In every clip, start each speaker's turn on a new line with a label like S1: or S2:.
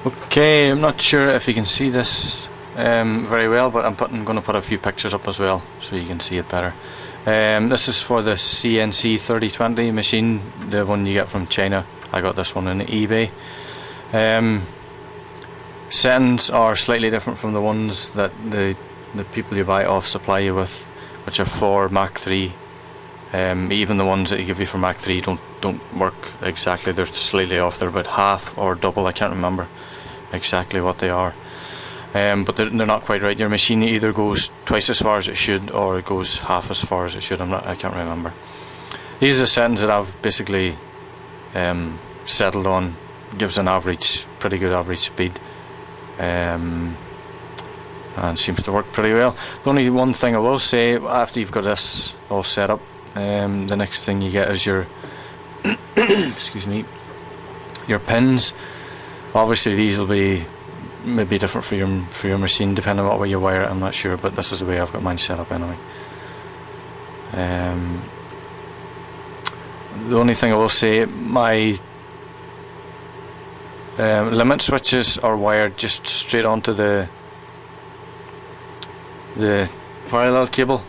S1: Okay, I'm not sure if you can see this very well, but I'm going to put a few pictures up as well so you can see it better. This is for the CNC 3020 machine, the one you get from China. I got this one on eBay. Settings are slightly different from the ones that the people you buy off supply you with, which are for Mach 3. Even the ones that they give you for Mach 3 don't work exactly. They're slightly off. They're about half or double. I can't remember exactly what they are, but they're not quite right. Your machine either goes twice as far as it should, or it goes half as far as it should. I can't remember. These are the settings that I've basically settled on. Gives an average, pretty good average speed, and seems to work pretty well. The only one thing I will say, after you've got this all set up, the next thing you get is your excuse me, your pins. Obviously these will be maybe different for your machine depending on what way you wire it. I'm not sure, but this is the way I've got mine set up anyway. The only thing I will say, my limit switches are wired just straight onto the parallel cable,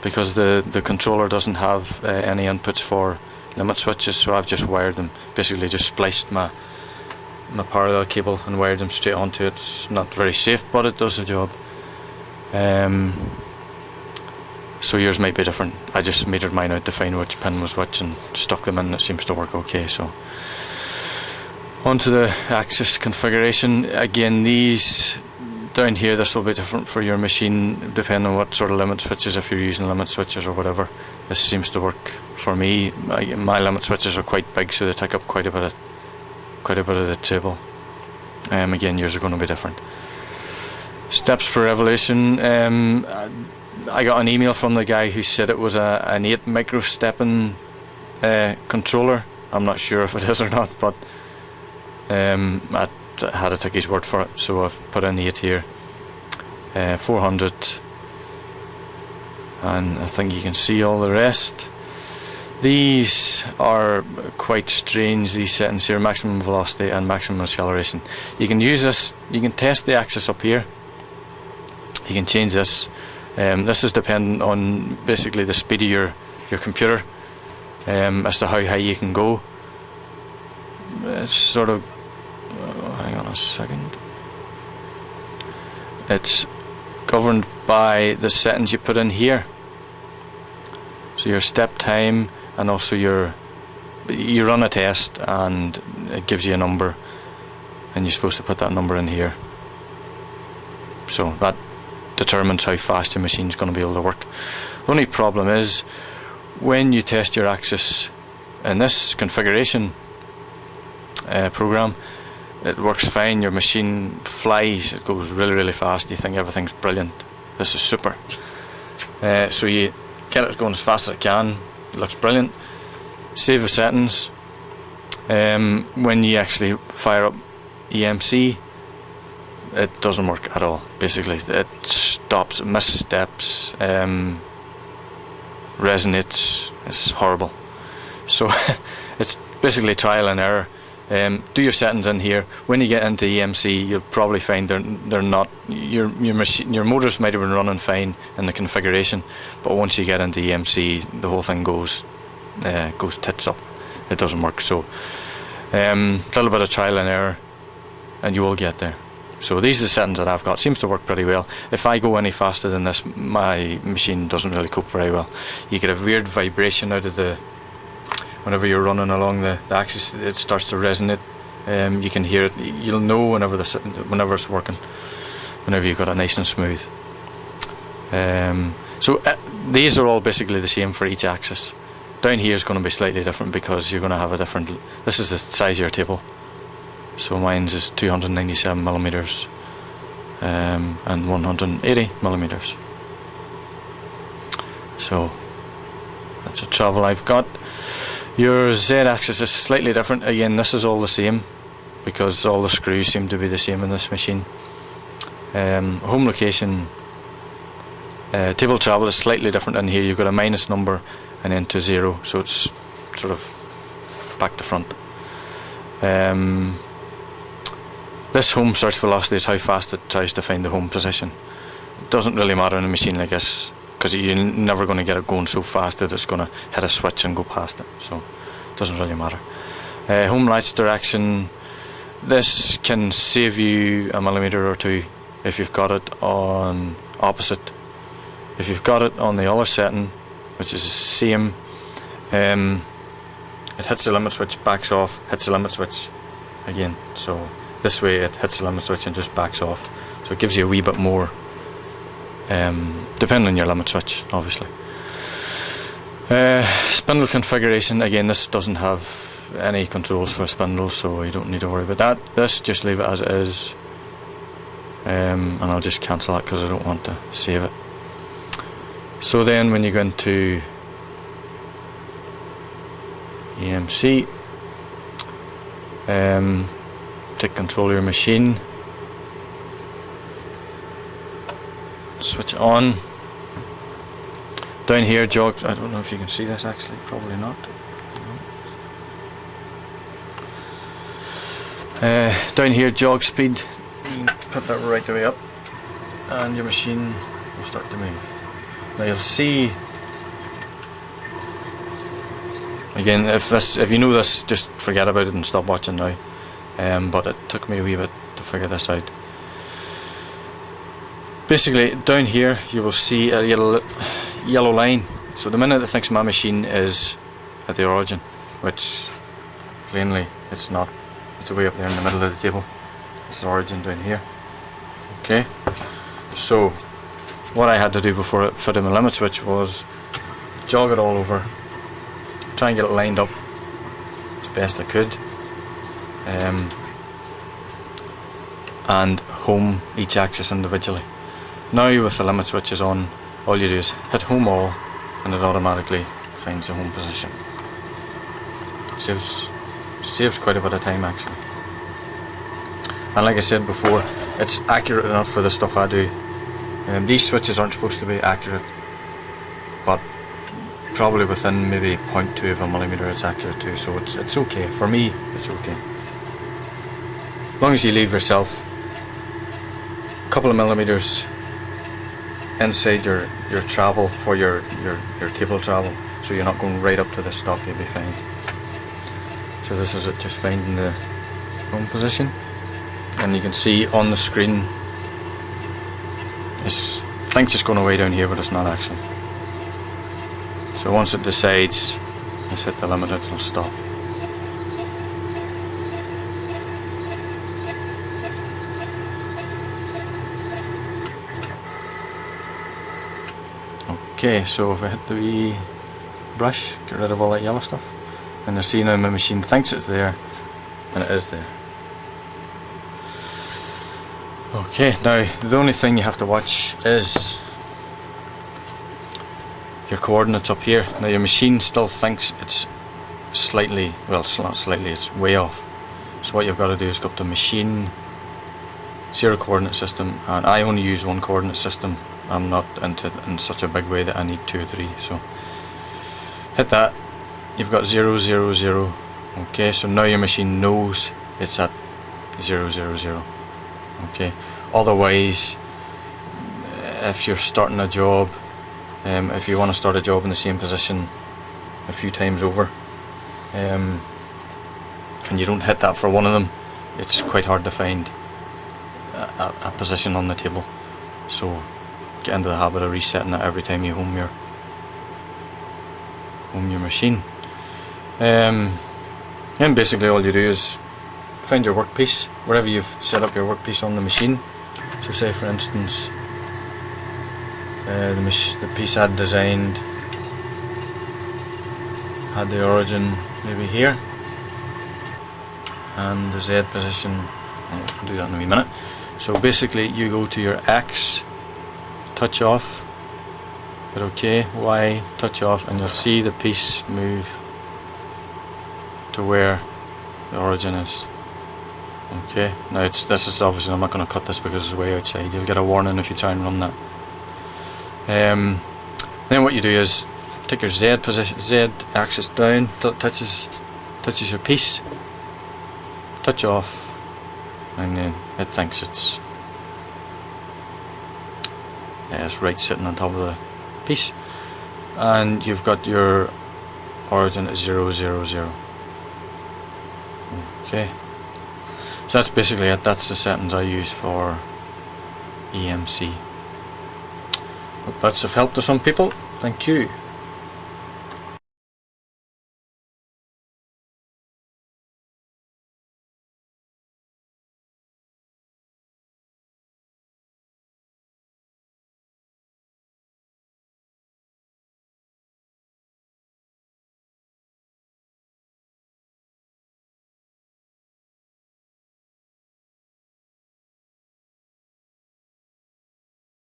S1: because the controller doesn't have any inputs for limit switches, so I've just wired them, basically just spliced my parallel cable and wired them straight onto it. It's not very safe, but it does the job. So yours might be different. I just metered mine out to find which pin was which and stuck them in. It seems to work okay. So onto the axis configuration. Again, these down here, this will be different for your machine depending on what sort of limit switches, if you're using limit switches or whatever. This seems to work for me. My limit switches are quite big, so they take up quite a bit of the table. Again, yours are going to be different. Steps per revolution. I got an email from the guy who said it was an 8 microstepping controller. I'm not sure if it is or not, but I had to take his word for it, so I've put in 8 here. 400, and I think you can see all the rest. These are quite strange, these settings here: maximum velocity and maximum acceleration. You can use this, you can test the axis up here, you can change this. This is dependent on basically the speed of your computer, as to how high you can go. It's sort of, hang on a second, it's governed by the settings you put in here. So your step time, and also you run a test and it gives you a number, and you're supposed to put that number in here. So that determines how fast your machine's going to be able to work. The only problem is when you test your axis in this configuration program, it works fine, your machine flies, it goes really fast, you think everything's brilliant, this is super. So you get it going as fast as it can, it looks brilliant. Save the settings. When you actually fire up EMC, it doesn't work at all. Basically it stops, missteps, resonates. It's horrible. So it's basically trial and error. Do your settings in here. When you get into EMC, you'll probably find they're not, your motors might have been running fine in the configuration, but once you get into EMC, the whole thing goes tits up. It doesn't work. So a little bit of trial and error, and you will get there. So these are the settings that I've got. Seems to work pretty well. If I go any faster than this, my machine doesn't really cope very well. You get a weird vibration out of the, whenever you're running along the axis, it starts to resonate. You can hear it. You'll know whenever it's working, whenever you've got it nice and smooth. So these are all basically the same for each axis. Down here is going to be slightly different because you're going to have a different, this is the size of your table. So mine's is 297 millimeters and 180 millimeters. So that's a travel I've got. Your Z-axis is slightly different. Again, this is all the same because all the screws seem to be the same in this machine. Home location, table travel is slightly different in here. You've got a minus number and then to 0, so it's sort of back to front. This home search velocity is how fast it tries to find the home position. It doesn't really matter in a machine like this, because you're never going to get it going so fast that it's going to hit a switch and go past it, so it doesn't really matter. Home latch direction, this can save you a millimeter or two if you've got it on opposite. If you've got it on the other setting, which is the same, it hits the limit switch, backs off, hits the limit switch again. So this way it hits the limit switch and just backs off. So it gives you a wee bit more, depending on your limit switch, obviously. Spindle configuration, again, this doesn't have any controls for a spindle, so you don't need to worry about that. This, just leave it as it is, and I'll just cancel that because I don't want to save it. So then when you go into EMC, take control of your machine, switch it on. Down here, jog, I don't know if you can see this actually, probably not. Down here, jog speed, you can put that right the way up and your machine will start to move. Now you'll see, again, if you know this, just forget about it and stop watching now. But it took me a wee bit to figure this out. Basically, down here you will see a yellow line. So the minute it thinks my machine is at the origin, which plainly it's not. It's way up there in the middle of the table. It's the origin down here. Okay. So what I had to do before it fitted my limit switch was jog it all over, try and get it lined up as best I could, and home each axis individually. Now with the limit switches on, all you do is hit home all and it automatically finds the home position. Saves quite a bit of time actually. And like I said before, it's accurate enough for the stuff I do. These switches aren't supposed to be accurate, but probably within maybe 0.2 of a millimeter it's accurate too, so it's okay. For me, it's okay. As long as you leave yourself a couple of millimeters inside your travel for your table travel, so you're not going right up to the stop, you'll be fine. So this is it, just finding the home position, and you can see on the screen it thinks it's going away down here, but it's not actually. So once it decides it's hit the limit, it'll stop. Okay, so if I hit the wee brush, get rid of all that yellow stuff, and I see now my machine thinks it's there, and it is there. Okay, now the only thing you have to watch is your coordinates up here. Now your machine still thinks it's slightly, well, it's not slightly, it's way off. So what you've got to do is go up to machine, zero coordinate system, and I only use one coordinate system. I'm not into it in such a big way that I need 2 or 3. So hit that. You've got 0, 0, 0. Okay, so now your machine knows it's at 0, 0, 0. Okay. Otherwise, if you're starting a job, if you want to start a job in the same position a few times over, and you don't hit that for one of them, it's quite hard to find a position on the table. So get into the habit of resetting it every time you home your machine. And basically all you do is find your workpiece wherever you've set up your workpiece on the machine. So say for instance the piece I'd designed had the origin maybe here, and the Z position, I'll do that in a wee minute. So basically you go to your X, touch off, hit OK, Y, touch off, and you'll see the piece move to where the origin is. Okay, now this is obviously, I'm not going to cut this because it's way outside. You'll get a warning if you try and run that. Then what you do is take your Z position, Z axis down till it touches your piece, touch off, and then it thinks it's right sitting on top of the piece. And you've got your origin at 0, 0, 0. Okay, so that's basically it. That's the settings I use for EMC. Hope that's of help to some people. Thank you.